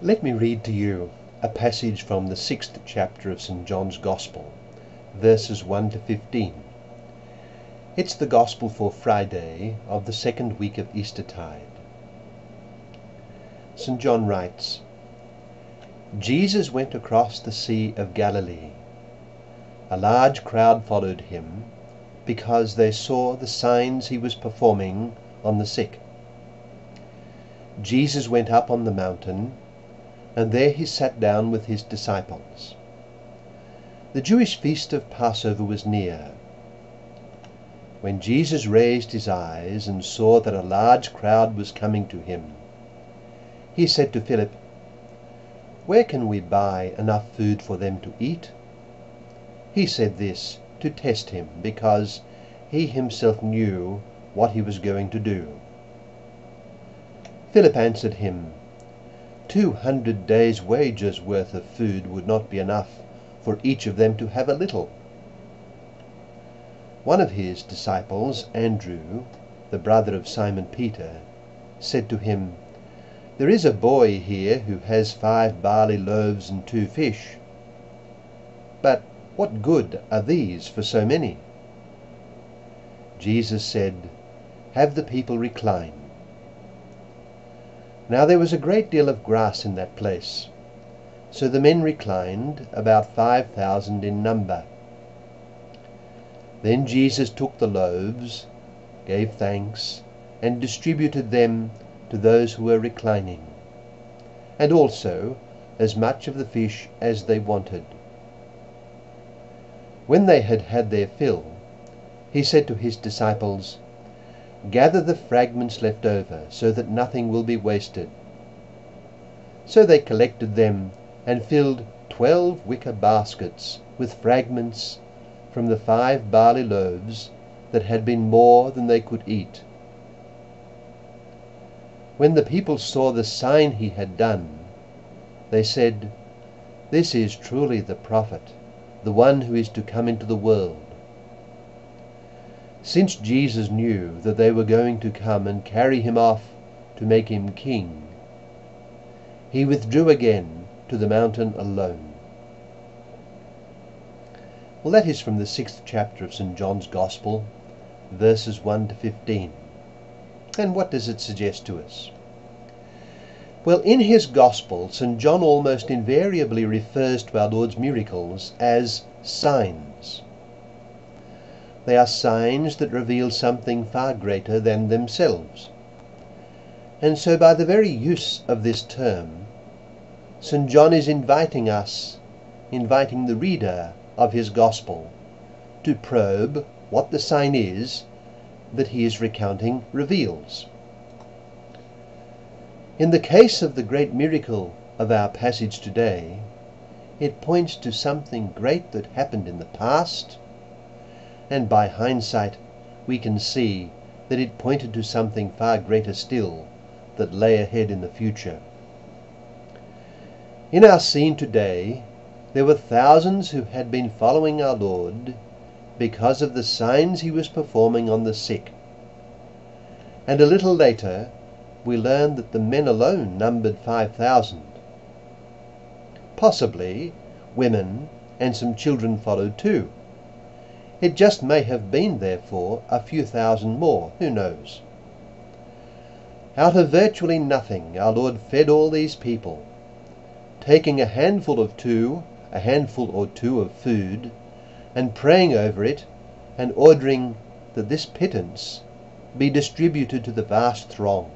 Let me read to you a passage from the 6th chapter of St. John's Gospel, verses 1 to 15. It's the Gospel for Friday of the second week of Eastertide. St. John writes, Jesus went across the Sea of Galilee. A large crowd followed him, because they saw the signs he was performing on the sick. Jesus went up on the mountain, and there he sat down with his disciples. The Jewish feast of Passover was near. When Jesus raised his eyes and saw that a large crowd was coming to him, he said to Philip, "Where can we buy enough food for them to eat?" He said this to test him, because he himself knew what he was going to do. Philip answered him, 200 days' wages worth of food would not be enough for each of them to have a little. One of his disciples, Andrew, the brother of Simon Peter, said to him, "There is a boy here who has 5 barley loaves and 2 fish. But what good are these for so many?" Jesus said, "Have the people recline." Now there was a great deal of grass in that place, so the men reclined, about 5,000 in number. Then Jesus took the loaves, gave thanks, and distributed them to those who were reclining, and also as much of the fish as they wanted. When they had had their fill, he said to his disciples, "Gather the fragments left over, so that nothing will be wasted." So they collected them and filled 12 wicker baskets with fragments from the 5 barley loaves that had been more than they could eat. When the people saw the sign he had done, they said, "This is truly the prophet, the one who is to come into the world." Since Jesus knew that they were going to come and carry him off to make him king, he withdrew again to the mountain alone. Well, that is from the 6th chapter of St. John's Gospel, verses 1 to 15. And what does it suggest to us? Well, in his Gospel, St. John almost invariably refers to our Lord's miracles as signs. They are signs that reveal something far greater than themselves. And so by the very use of this term, St. John is inviting the reader of his Gospel, to probe what the sign is that he is recounting reveals. In the case of the great miracle of our passage today, it points to something great that happened in the past, and by hindsight we can see that it pointed to something far greater still that lay ahead in the future. In our scene today, there were thousands who had been following our Lord because of the signs he was performing on the sick. And a little later, we learn that the men alone numbered 5,000. Possibly women and some children followed too. It just may have been, therefore, a few thousand more, who knows? Out of virtually nothing, our Lord fed all these people, taking a handful or two of food, and praying over it, and ordering that this pittance be distributed to the vast throng.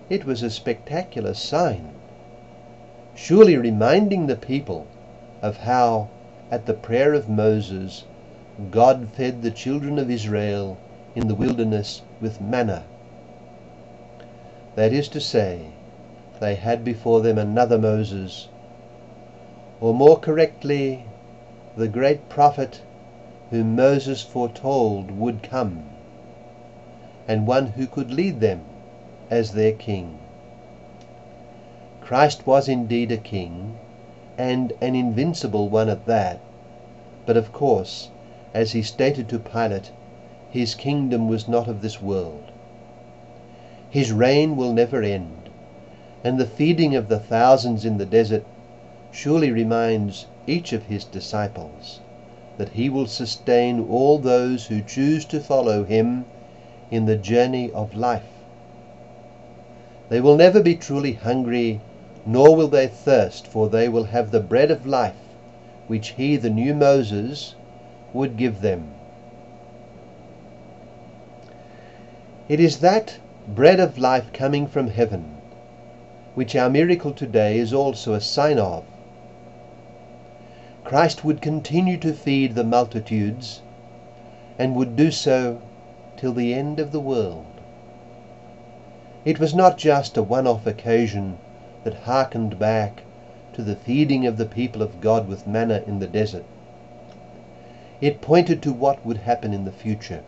It was a spectacular sign, surely reminding the people of how, at the prayer of Moses, God fed the children of Israel in the wilderness with manna. That is to say, they had before them another Moses, or more correctly, the great prophet whom Moses foretold would come, and one who could lead them as their king. Christ was indeed a king, and an invincible one at that, but of course, as he stated to Pilate, his kingdom was not of this world. His reign will never end, And the feeding of the thousands in the desert surely reminds each of his disciples that he will sustain all those who choose to follow him in the journey of life. They will never be truly hungry, nor will they thirst, for they will have the bread of life, which he, the new Moses, would give them. It is that bread of life coming from heaven, which our miracle today is also a sign of. Christ would continue to feed the multitudes, and would do so till the end of the world. It was not just a one-off occasion that harkened back to the feeding of the people of God with manna in the desert. It pointed to what would happen in the future.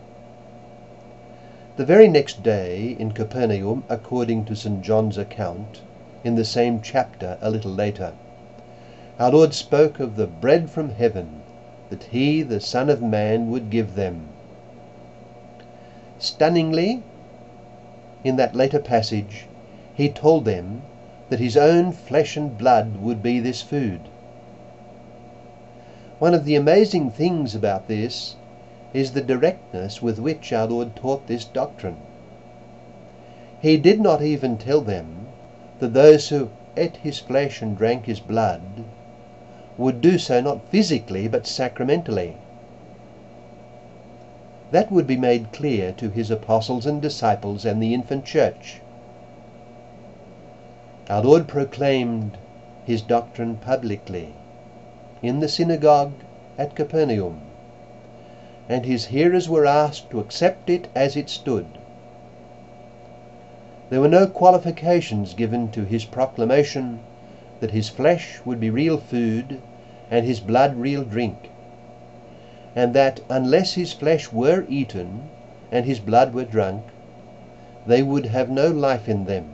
The very next day in Capernaum, according to St. John's account, in the same chapter a little later, our Lord spoke of the bread from heaven that he, the Son of Man, would give them. Stunningly, in that later passage, he told them that his own flesh and blood would be this food. One of the amazing things about this is the directness with which our Lord taught this doctrine. He did not even tell them that those who ate his flesh and drank his blood would do so not physically but sacramentally. That would be made clear to his apostles and disciples and the infant church. Our Lord proclaimed his doctrine publicly in the synagogue at Capernaum, and his hearers were asked to accept it as it stood. There were no qualifications given to his proclamation that his flesh would be real food and his blood real drink, and that unless his flesh were eaten and his blood were drunk, they would have no life in them.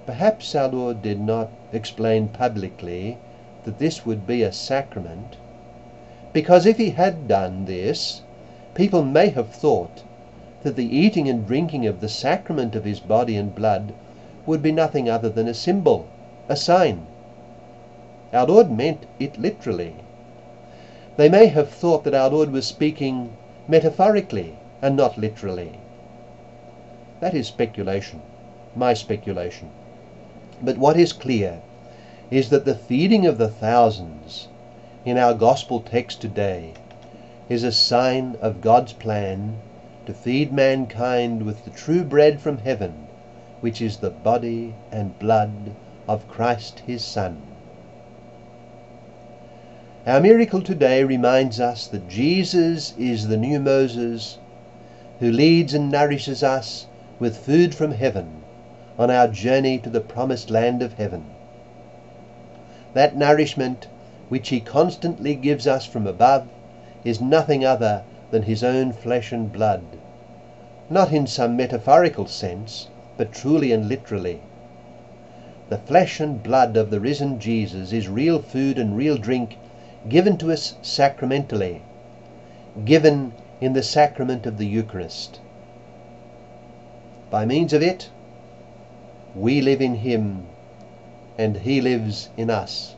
Perhaps our Lord did not explain publicly that this would be a sacrament, because if he had done this, people may have thought that the eating and drinking of the sacrament of his body and blood would be nothing other than a symbol, a sign. Our Lord meant it literally. They may have thought that our Lord was speaking metaphorically and not literally. That is speculation, my speculation. But what is clear is that the feeding of the thousands in our gospel text today is a sign of God's plan to feed mankind with the true bread from heaven, which is the body and blood of Christ his Son. Our miracle today reminds us that Jesus is the new Moses who leads and nourishes us with food from heaven on our journey to the promised land of heaven. That nourishment which he constantly gives us from above is nothing other than his own flesh and blood, not in some metaphorical sense, but truly and literally. The flesh and blood of the risen Jesus is real food and real drink, given to us sacramentally, given in the sacrament of the Eucharist. By means of it, we live in him, and he lives in us.